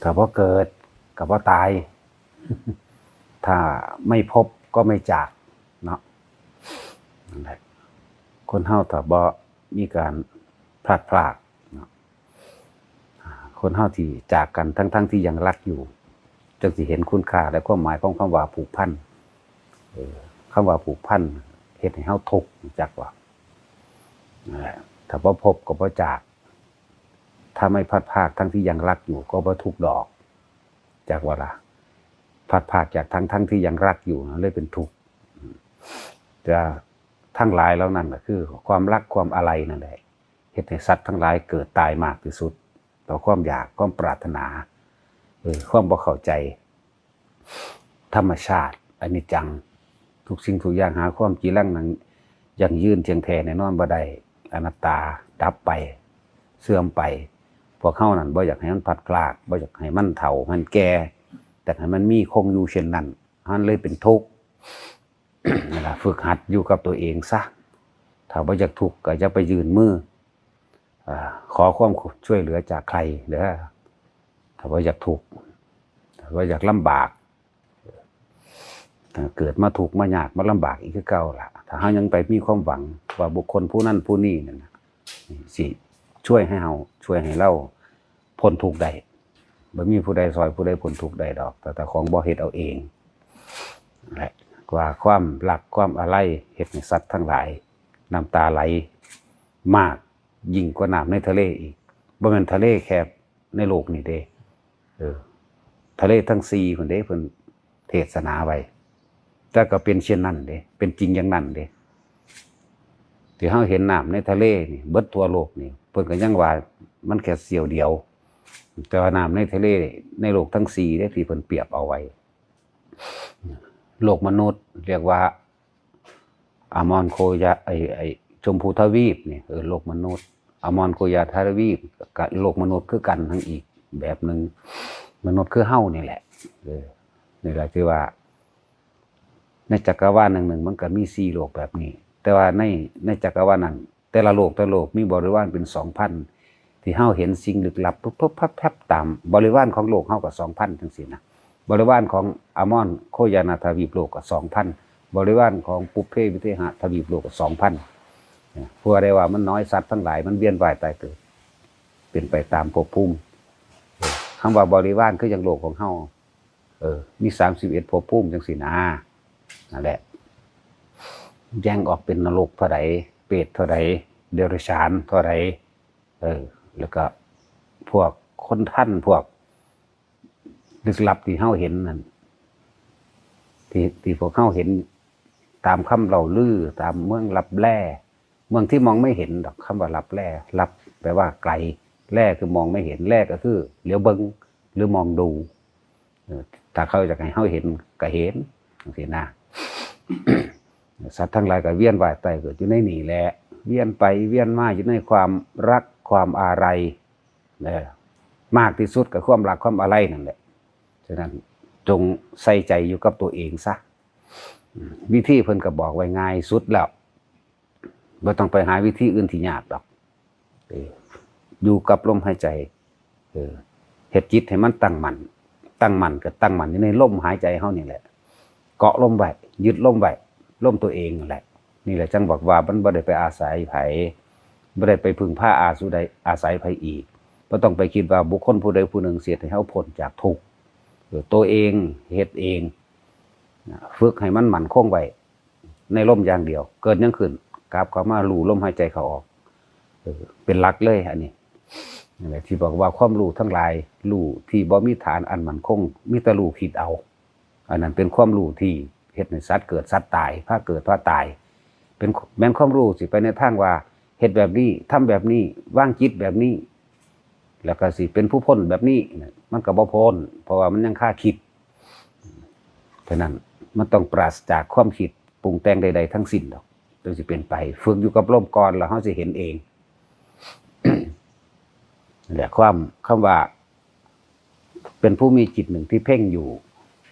ถ้าบ่เกิดก็บ่ตายถ้าไม่พบก็ไม่จากเนาะนั่นแหละคนเฮาถ้าบ่มีการพลัดพรากเนาะคนเฮาที่จากกันทั้งที่ยังรักอยู่จึงสิเห็นคุณค่าและความหมายของคำว่าผูกพันคำว่าผูกพันเฮ็ดให้เฮาทุกข์จักว่าถ้าบ่พบก็บ่จากถ้าไม่พลัดพรากทั้งที่ยังรักอยู่ก็บ่ทุกข์ดอกจากว่าล่ะพลัดพรากจากทั้งที่ยังรักอยู่เลยเป็นทุกข์แต่ทั้งหลายแล้วนั่นก็คือความรักความอะไรนั่นแหละเฮ็ดให้สัตว์ทั้งหลายเกิดตายมากที่สุดต่อความอยากความปรารถนาความบ่เข้าใจธรรมชาติอนิจจังทุกสิ่งทุกอย่างหาความจีรังนั้นยั่งยืนเที่ยงแท้แน่นอนบ่ได้อนัตตาดับไปเสื่อมไปพวกเฮานั่นบ่อยากให้มันพลัดพรากบ่อยากให้มันเฒ่ามันแก่แต่ให้มันมีคงอยู่เช่นนั้นมันเลยเป็นทุกข์นั่นล่ะฝึกหัดอยู่กับตัวเองซะถ้าบ่อยากทุกข์ก็อย่าไปยืนมือขอความช่วยเหลือจากใครเด้อถ้าบ่อยากทุกข์ถ้าบ่อยากลำบากเกิดมาทุกข์มายากมาลำบากอีกคือเก่าล่ะถ้าเฮายังไปมีความหวังว่าบุคคลผู้นั้นผู้นี้นั่นสิช่วยให้เราพ้นทุกข์ได้บ่มีผู้ใดซอยผู้ใดพ้นทุกข์ได้ดอกแต่ของบ่เฮ็ดเอาเองแหละว่าความรักความอะไรเฮ็ดให้สัตว์ทั้งหลายน้ำตาไหลมากยิ่งกว่าน้ำในทะเลอีกบ่แม่นทะเลแค่ในโลกนี่เด้ทะเลทั้ง4พุ่นเด้เพิ่นเทศนาไว้แต่ก็เป็นเช่นนั้นเด้เป็นจริงอย่างนั้นเด้ที่เฮาเห็นน้ำในทะเลนี่เบิดทั่วโลกนี่เพิ่นก็ยังว่ามันแค่เสี้ยวเดียวแต่ว่าน้ำในทะเลในโลกทั้ง4เด้ที่เพิ่นเปรียบเอาไว้โลกมนุษย์เรียกว่าอามอนโคยาไอชมพูทวีปนี่โลกมนุษย์อามอนโคยาทวีปกับโลกมนุษย์คือกันทั้งอีกแบบนึงมนุษย์คือเฮานี่แหละนี่แหละคือว่าในจักรวาลนึงมันก็มี4โลกแบบนี้แต่ว่าในจักรวาลนั้นแต่ละโลกมีบริวารเป็น 2,000 ที่เฮาเห็นสิ่งลึกลับปุ๊บๆแพบๆตามบริวารของโลกเฮาก็ 2,000 จังซี่นะบริวารของอามอนโคยานาทวีปโลกก็ 2,000 บริวารของปุพเพวิเทหทวีปโลกก็ 2,000 เพราะได้ว่ามันน้อยสัตว์ทั้งหลายมันเวียนว่ายตายเกิดเป็นไปตามภพภูมิคำว่าบริวารคืออย่างโลกของเฮามี31ภพภูมิจังซี่นะนั่นแหละแยกออกเป็นนรกเท่าใดเปรตเท่าใดเดรัจฉานเท่าใดแล้วก็พวกคนท่านพวกลึกลับที่เฮาเห็นนั่นที่พวกเฮาเห็นตามคำเล่าลือตามเมืองลับแลเมืองที่มองไม่เห็นดอกคำว่าลับแลลับแปลว่าไกลแลคือมองไม่เห็นแลก็คือเหลียวเบิ่งหรือมองดูถ้าเขาอยากให้เฮาเห็นก็เห็นจังซี่นะ สัตว์ทั้งหลายก็เวียนว่ายตายเกิดอยู่ในนี่แหละเวียนไปเวียนมาอยู่ในความรักความอาลัยมากที่สุดกับความรักความอาลัยนั่นแหละฉะนั้นจงใส่ใจอยู่กับตัวเองซะวิธีเพิ่นก็บอกไว้ง่ายสุดแล้วบ่ต้องไปหาวิธีอื่นที่ยากดอกอยู่กับลมหายใจเฮ็ดจิตให้มันตั้งมั่นก็ตั้งมั่นอยู่ในลมหายใจเฮานี่แหละเกาะลมไว้ยึดลมไว้ลมตัวเองนั่นแหละนี่แหละจังบอกว่ามันบ่ได้ไปอาศัยไผบ่ได้ไปพึ่งพาอาศัยไผอีกบ่ต้องไปคิดว่าบุคคลผู้ใดผู้หนึ่งเสียให้เฮาพ้นจากทุกข์ตัวเองเฮ็ดเองฝึกให้มันมั่นคงไว้ในลมอย่างเดียวเกิดยังขึ้นกลับเข้ามารู้ลมหายใจเข้าออกเป็นหลักเลยอันนี้นั่นแหละที่บอกว่าความรู้ทั้งหลายรู้ที่บ่มีฐานอันมั่นคงมีแต่รู้คิดเอาอันนั้นเป็นความรู้ที่เฮ็ดให้สัตว์เกิดสัตว์ตายพาเกิดพาตายเป็นแม้นความรู้สิไปในทางว่าเฮ็ดแบบนี้ทำแบบนี้วางจิตแบบนี้แล้วก็สิเป็นผู้พ้นแบบนี้มันก็บ่พ้นเพราะว่ามันยังค่าคิดฉะนั้นมันต้องปราศจากความคิดปรุงแต่งใดๆทั้งสิ้นดอกจึงสิเป็นไปฝึกอยู่กับลมก่อนแล้วเฮาสิเห็นเอง นั่นแหละคำว่าเป็นผู้มีจิตหนึ่งที่เพ่งอยู่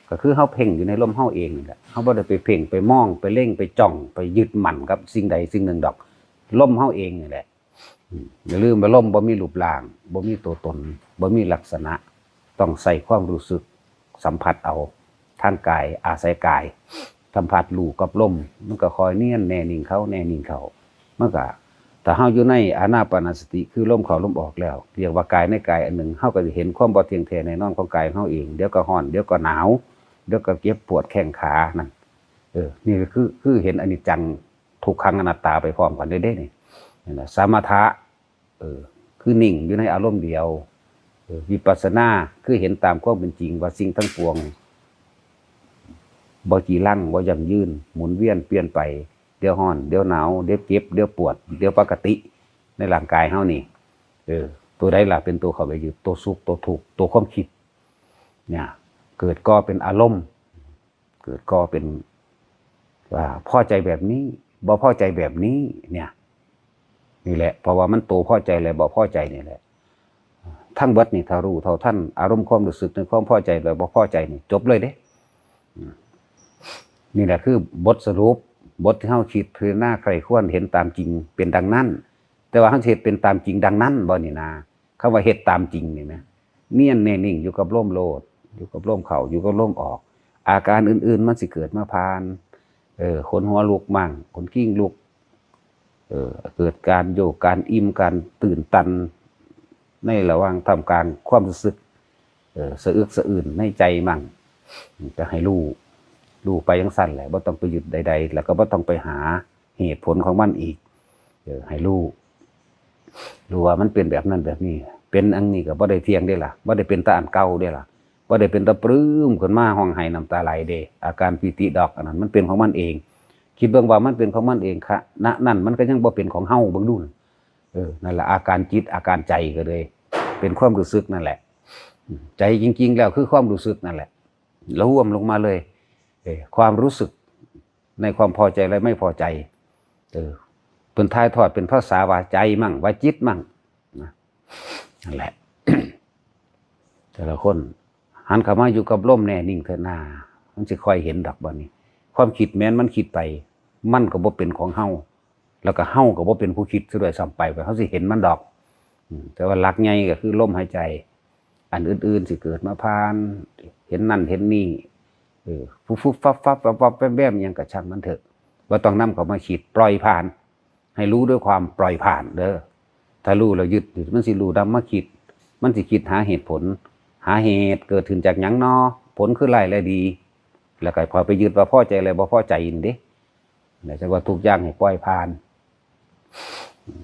ก็คือเฮาเพ่งอยู่ในลมเฮาเองนี่แหละเฮาบ่ได้ไปเพ่งไปมองไปเล่งไปจ้องไปยึดมั่นกับสิ่งใดสิ่งหนึ่งดอกลมเฮาเองนี่แหละอย่าลืมว่าลมบ่มีรูปร่างบ่มีตัวตนบ่มีลักษณะ ต้องใส่ความรู้สึกสัมผัสเอาทางกายอาศัยกายสัมผัสรู้กับลมมันก็คอยเนียนแน่นิ่งเขาแน่นิ่งเขามันก็ถ้าเฮาอยู่ในอานาปานสติคือลมเข้าลมออกแล้วเรียกว่ากายในกายอันหนึ่งเฮาก็จะเห็นความบ่เที่ยงแท้แน่นอนของกายของเฮาเองเดี๋ยวก็ร้อนเดี๋ยวก็หนาวเดี๋ยวก็เจ็บปวดแข้งขานั่นนี่ก็คือเห็นอนิจจังทุกขังอนัตตาไปพร้อมกันได้นี่นั่นแหละสมถะคือนิ่งอยู่ในอารมณ์เดียววิปัสสนาคือเห็นตามความเป็นจริงว่าสิ่งทั้งปวงบ่จีรังบ่ยั่งยืนหมุนเวียนเปลี่ยนไปเดี๋ยวร้อนเดี๋ยวหนาวเดี๋ยวเจ็บเดี๋ยวปวดเดี๋ยวปกติในร่างกายเฮานี่ตัวใดล่ะเป็นตัวเข้าไปยึดตัวสุขตัวทุกข์ตัวความคิดเนี่ยเกิดก็เป็นอารมณ์เกิดก็เป็นว่าพอใจแบบนี้บ่พอใจแบบนี้เนี่ยนี่แหละเพราะว่ามันโตพอใจเลยบ่พอใจนี่แหละทั้งเบิดนี่ถ้ารู้เท่าท่านอารมณ์ความรู้สึกในความพอใจเลยบ่พอใจนี่จบเลยเด้นี่แหละคือบทสรุปบทที่เฮาคิดพิจารณาใครควรเห็นตามจริงเป็นดังนั้นแต่ว่าเฮาเฮ็ดเป็นตามจริงดังนั้นบ่นี่นาคำว่าเฮ็ดตามจริงนี่นะเนียนแน่นิ่งอยู่กับลมโลดอยู่กับลมเข้าอยู่กับลมออกอาการอื่นๆมันสิเกิดมาผ่านขนหัวลุกมั่งขนกิ้งลุกเกิดการโยกการอิ่มการตื่นตันในระหว่างทำการความรู้สึกสะอึกสะอื่นในใจมั่งจะให้รู้ไปยังสั้นแหละบ่ต้องไปหยุดใดๆแล้วก็บ่ต้องไปหาเหตุผลของมันอีกให้รู้ว่ามันเป็นแบบนั้นแบบนี้เป็นอันนี้ก็บ่ได้เที่ยงได้ล่ะบ่ได้เป็นตาอันเก่าได้ล่ะบ่ได้เป็นตะปลื้มขึ้นมาห้องไห้น้ำตาไหลเด้อาการปิติดอกอันนั้นมันเป็นของมันเองคิดเบิ่งว่ามันเป็นของมันเองค่ะณนั่นมันก็ยังบ่เป็นของเฮาเบิ่งดูนั่นแหละอาการจิตอาการใจก็เลยเป็นความรู้สึกนั่นแหละใจจริงๆแล้วคือความรู้สึกนั่นแหละแล้วรวมลงมาเลยความรู้สึกในความพอใจและไม่พอใจเป็นท้ายทอดเป็นภาษาว่าใจมั่งว่าจิตมั่งนั่นแหละ แต่ละคนหันเข้ามาอยู่กับลมแน่นิ่งเถอะนามันจะค่อยเห็นดอกบัดนี้ความคิดแม้นมันคิดไปมันก็บ่เป็นของเฮาแล้วก็เฮาก็บ่เป็นผู้คิดซะด้วยซ้ำไปเขาสิเห็นมันดอกแต่ว่าหลักใหญ่ก็คือลมหายใจอันอื่นๆสิเกิดมาผ่านเห็นนั่นเห็นนี่ฟุบๆฟับๆวับๆแวบๆยังก็ช่างมันเถอะว่าต้องนำเข้ามาคิดปล่อยผ่านให้รู้ด้วยความปล่อยผ่านเด้อถ้ารู้แล้วยึดมันสิรู้นำมาคิดมันสิคิดหาเหตุผลหาเหตุเกิดขึ้นจากหยังน้อผลคือไรและดีแล้วก็พอไปยึดว่าพอใจอะไรบ่พอใจนี่เด้แต่ว่าทุกอย่างให้ปล่อยผ่าน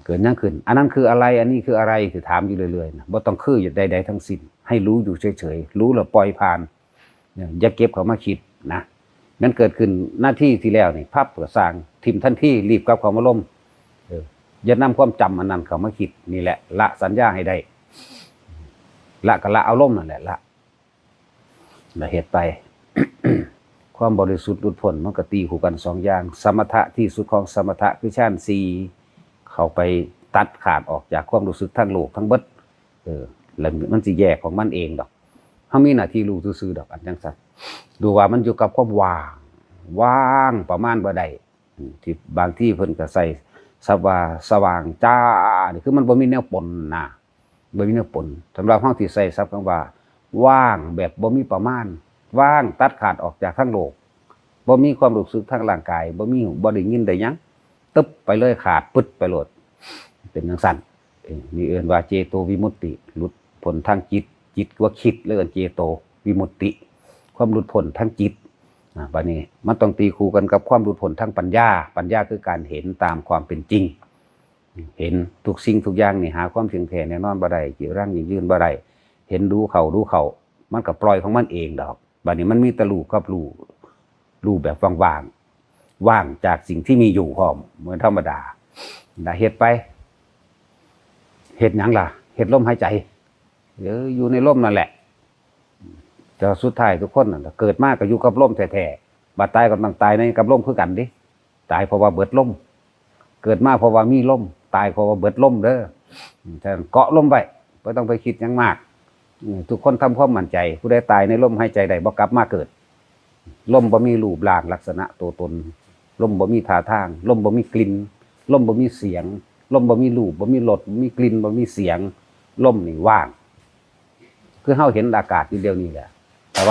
เกิดยังขึ้นอันนั้นคืออะไรอันนี้คืออะไรคือถามอยู่เรื่อยๆนะบ่ต้องคือใดๆทั้งสิ้นให้รู้อยู่เฉยๆรู้แล้วปล่อยผ่านอย่าเก็บเข้ามาคิดนะนั่นเกิดขึ้นหน้าที่ที่แล้วนี่พับก็สร้างทิมทันทีรีบกลับเข้ามาล้มอย่านำความจำอันนั้นเข้ามาคิดนี่แหละละสัญญาให้ได้ละก็ละอารมณ์นั่นแหละละเหตุไป ความบริสุทธิ์หลุดพ้นมันก็ตีคู่กันสองอย่างสมถะที่สุดของสมถะคือฌาน4เข้าไปตัดขาดออกจากความรู้สึกทั้งโลกทั้งเบิดแล้วมันสิแยกของมันเองดอกเฮามีหน้าที่รู้ซื่อๆดอกอันจังซั่นดูว่ามันอยู่กับความว่างประมาณบ่ได้ที่บางที่เพิ่นก็ใส่ศัพท์ว่าสว่างจ้านี่คือมันบ่มีแนวปนนะบ่มีแนวปนสำหรับเฮาที่ใส่ศัพท์คำว่าว่างแบบบ่มีประมาณว่างตัดขาดออกจากทั้งโลกบ่มีความรู้สึกทางร่างกายบ่มีบ่ได้ยินได้หยังตึ๊บไปเลยขาดปึ๊ดไปโลดเป็นจังซั่นนี่เอิ้นว่าเจโตวิมุตติหลุดพ้นทางจิตว่าคิดเลยเจโตวิมุตติความหลุดพ้นทางจิตบัดนี้มันต้องตีคู่กันกับความหลุดพ้นทางปัญญาคือการเห็นตามความเป็นจริงเห็นทุกสิ่งทุกอย่างนี่หาความเที่ยงแท้แน่นอนบ่ได้จิรังยั่งยืนบ่ได้เห็นดูเขามันก็ปล่อยของมันเองดอกบัดนี้มันมีแต่รู้กับรู้แบบว่างจากสิ่งที่มีอยู่พร้อมเหมือนธรรมดาเฮ็ดไปเฮ็ดหยังล่ะเฮ็ดลมหายใจอยู่ในลมนั่นแหละแต่สุดท้ายทุกคนน่ะเกิดมาก็อยู่กับลมแท้ๆบัดตายก็ต้องตายในกับลมคือกันดิตายเพราะว่าเบิดลมเกิดมาเพราะว่ามีลมตายเพราะว่าเบิดลมเด้อฉะนั้นเกาะลมไว้บ่ต้องไปคิดหยังมากทุกคนทำความมั่นใจผู้ใดตายในลมหายใจได้บ่กลับมาเกิดลมบ่มีรูปร่างลักษณะตัวตนลมบ่มีท่าทางลมบ่มีกลิ่นลมบ่มีเสียงลมบ่มีรูปบ่มีรสบ่มีกลิ่นบ่มีเสียงลมนี่ว่าง คือเฮาเห็นอากาศทีเดียวนี่แหละแต่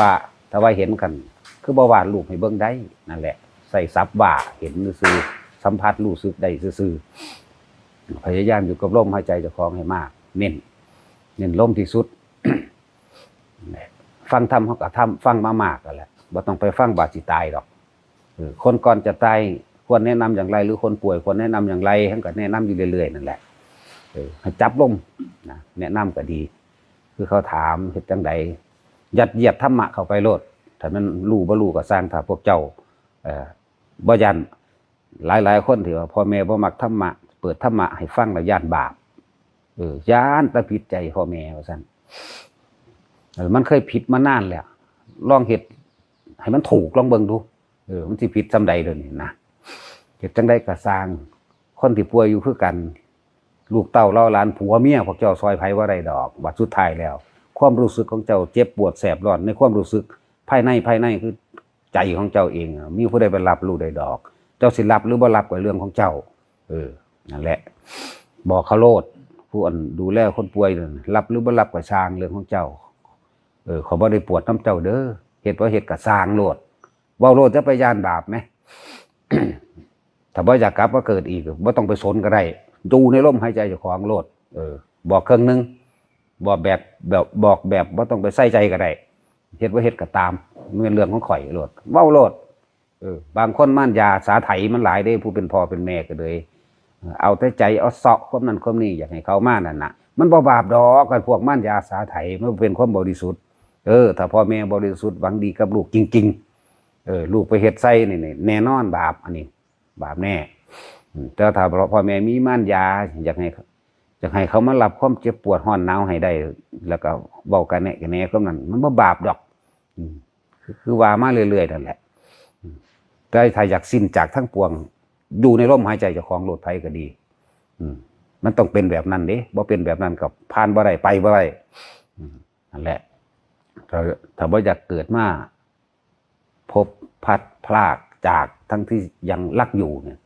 ว่าเห็นกันคือบ่วาดรูปให้เบิ่งได้นั่นแหละใส่ศัพท์ว่าเห็นซื่อสัมผัสรู้สึกได้ซื่อพยายามอยู่กับลมหายใจเจ้าของให้มากเน้นลมที่สุด ฟังธรรมเฮาก็ฟังมามากแล้วแหละบ่ต้องไปฟังบาดสิตายดอกคนก่อนจะตายควรแนะนำอย่างไรหรือคนป่วยควรแนะนำอย่างไรท่านก็แนะนำอยู่เรื่อยๆนั่นแหละให้จับลมนะแนะนำก็ดีคือเขาถามเฮ็ดจังใดยัดเยียดธรรมะเข้าไปโลดถ้ามันรู้บ่รู้ก็สร้างถ้าพวกเจ้าบ่ยันหลายคนที่ว่าพ่อแม่บ่มักธรรมะเปิดธรรมะให้ฟังแล้วย่านบาปย่านตะผิดใจพ่อแม่ว่าซั่นมันเคยผิดมานานแล้วลองเฮ็ดให้มันถูกลองเบิ่งดูมันสิผิดซำใดเด้อนี่นะเฮ็ดจังได๋ก็สร้างคนที่ป่วยอยู่คือกันลูกเต้าเล่าหลานผัวเมียพวกเจ้าซอยไผบ่ได้ดอกบัดสุดท้ายแล้วความรู้สึกของเจ้าเจ็บปวดแสบร้อนในความรู้สึกภายในคือใจของเจ้าเองมีผู้ใดไปรับรู้ได้ดอกเจ้าสิรับหรือบ่รับก็เรื่องของเจ้านั่นแหละบอกเขาโลดผู้อันดูแลคนป่วยนั่นรับหรือบ่รับก็ช่างเรื่องของเจ้าเขาบ่ได้ปวดน้ำเจ้าเด้อเฮ็ดบ่เฮ็ดก็สร้างโลดเว้าโลดจะไปย่านบาปมั้ย ถ้าบ่อยากกลับมาเกิดอีกบ่ต้องไปสนก็ได้ดูในลมหายใจเจ้าของโลดบอกเครื่องนึงบอกแบบบ่ต้องไปใส่ใจก็ได้เฮ็ดบ่เฮ็ดก็ตามมันเป็นเรื่องของข่อยโลดเว้าโลดบางคนม่านยาสาไถมันหลายเด้ผู้เป็นพ่อเป็นแม่ก็เลยเอาแต่ใจเอาเสาะความนั้นความนี้อยากให้เขามานั่นน่ะมันบ่บาปดอกกันพวกม่านยาสาไถมันเป็นความบริสุทธิ์ถ้าพ่อแม่บริสุทธิ์หวังดีกับลูกจริงๆลูกไปเฮ็ดใส่นี่แน่นอนบาปอันนี้บาปแน่แต่ถ้าพ่อแม่มีม่านยาอยากให้เขามารับความเจ็บปวดร้อนหนาวให้ได้แล้วก็เว้ากันแน่ๆก็นั้นมันบ่บาปดอกคือว่ามาเรื่อยๆนั่นแหละแต่ถ้าอยากสิ้นจากทั้งปวงอยู่ในลมหายใจเจ้าของโลดไผก็ดีมันต้องเป็นแบบนั้นเด้บ่เป็นแบบนั้นก็ผ่านบ่ได้ไปบ่ได้นั่นแหละถ้าบ่อยากเกิดมาพบพัดพลากจากทั้งที่ยังรักอยู่เนี่ย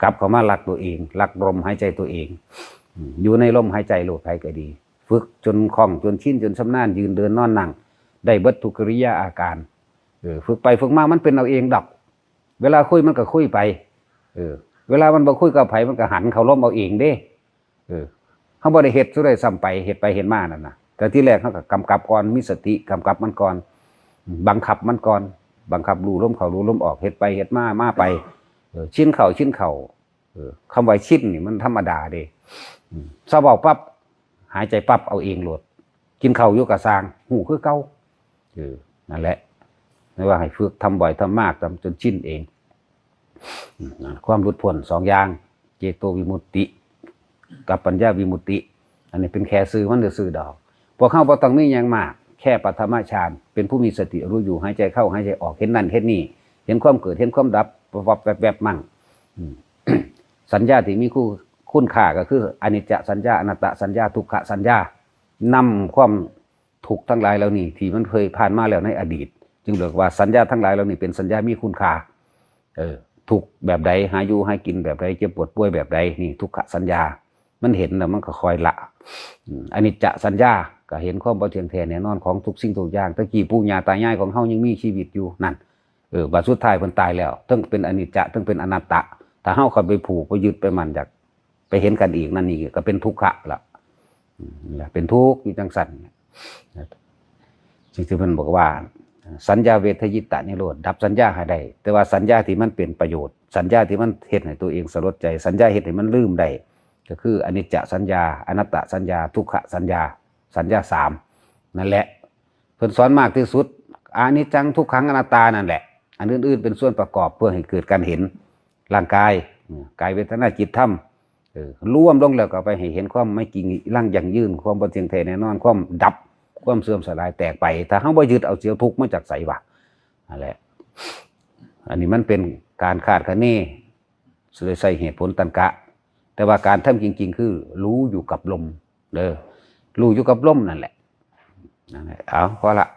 กลับเข้ามารักตัวเองรักลมหายใจตัวเองอยู่ในลมหายใจโลดไผก็ดีฝึกจนคล่องจนชินจนชำนาญยืนเดินนอนนั่งได้เบิดทุกกิริยาอาการฝึกไปฝึกมามันเป็นเอาเองดอกเวลาคุยมันก็คุยไปเวลามันบ่คุยกับไผมันก็หันเข้าล้มเอาเองเด้เฮาบ่ได้เฮ็ดซะได้ซ้ำไปเฮ็ดไปเฮ็ดมานั่นน่ะแต่ที่แรกเฮาก็กำกับก่อนมีสติกำกับมันก่อนบังคับมันก่อนบังคับรู้ลมเข้ารู้ลมออกเฮ็ดไปเฮ็ดมาไปชินเข้าคำว่าชินนี่มันธรรมดาเด้ซะเว้าปั๊บหายใจปั๊บเอาเองโลดกินข้าวอยู่ก็สร้างหูคือเก่านั่นแหละไม่ว่าให้ฝึกทำบ่อยทำมากทำจนชินเองความหลุดพ้นสองอย่างเจโตวิมุตติกับปัญญาวิมุตติอันนี้เป็นแค่ซื่อมันซื่อดอกพวกเขาบ่ต้องมีหยังมากแค่ปฐมฌานเป็นผู้มีสติรู้อยู่หายใจเข้าหายใจออกเห็นนั่นเห็นนี่เห็นความเกิดเห็นความดับแบบมั่งสัญญาที่มีคุณค่าก็คืออนิจจสัญญาอนัตตสัญญาทุกขสัญญานำความทุกข์ทั้งหลายเหล่านี้ที่มันเคยผ่านมาแล้วในอดีตจึงเรียกว่าสัญญาทั้งหลายเหล่านี้เป็นสัญญามีคุณค่าทุกแบบใดหาอยู่ให้กินแบบใดเจ็บปวดป่วยแบบใดนี่ทุกขสัญญามันเห็นแล้วมันก็คอยละอนิจจสัญญาก็เห็นความบ่เที่ยงแท้แน่นอนของทุกสิ่งทุกอย่างตะกี้ปู่ย่าตายายของเฮายังมีชีวิตอยู่นั่นบัดสุดท้ายเพิ่นตายแล้วทั้งเป็นอนิจจทั้งเป็นอนัตตะถ้าเฮาเข้าไปผูกไปยึดไปมั่นอยากไปเห็นกันอีกนั่นนี่ก็เป็นทุกขะละเป็นทุกข์อยู่จังซั่นสิ่งที่เพิ่นบอกว่าสัญญาเวทยิตะนิโรธดับสัญญาให้ได้แต่ว่าสัญญาที่มันเป็นประโยชน์สัญญาที่มันเฮ็ดให้ตัวเองสลดใจสัญญาเฮ็ดให้มันลืมได้ก็คืออนิจจสัญญาอนัตตสัญญาทุกขสัญญา3นั่นแหละเพิ่นสอนมากที่สุดอนิจจังทุกขังอนัตตานั่นแหละอันอื่นๆเป็นส่วนประกอบเพื่อให้เกิดการเห็นร่างกายกายเวทนาจิตธรรมรวมลงแล้วก็ไปให้เห็นความไม่จริงรั่งยั่งยืนความบ่เที่ยงแท้แน่นอนความดับความเสื่อมสลายแตกไปถ้าเฮาบ่ยึดเอาเสียทุกข์มาจากไสวะนั่นแหละอันนี้มันเป็นการคาดคะเนใส่เหตุผลตรรกะแต่ว่าการทำจริงๆคือรู้อยู่กับลมรู้อยู่กับลมนั่นแหละเอาพอละ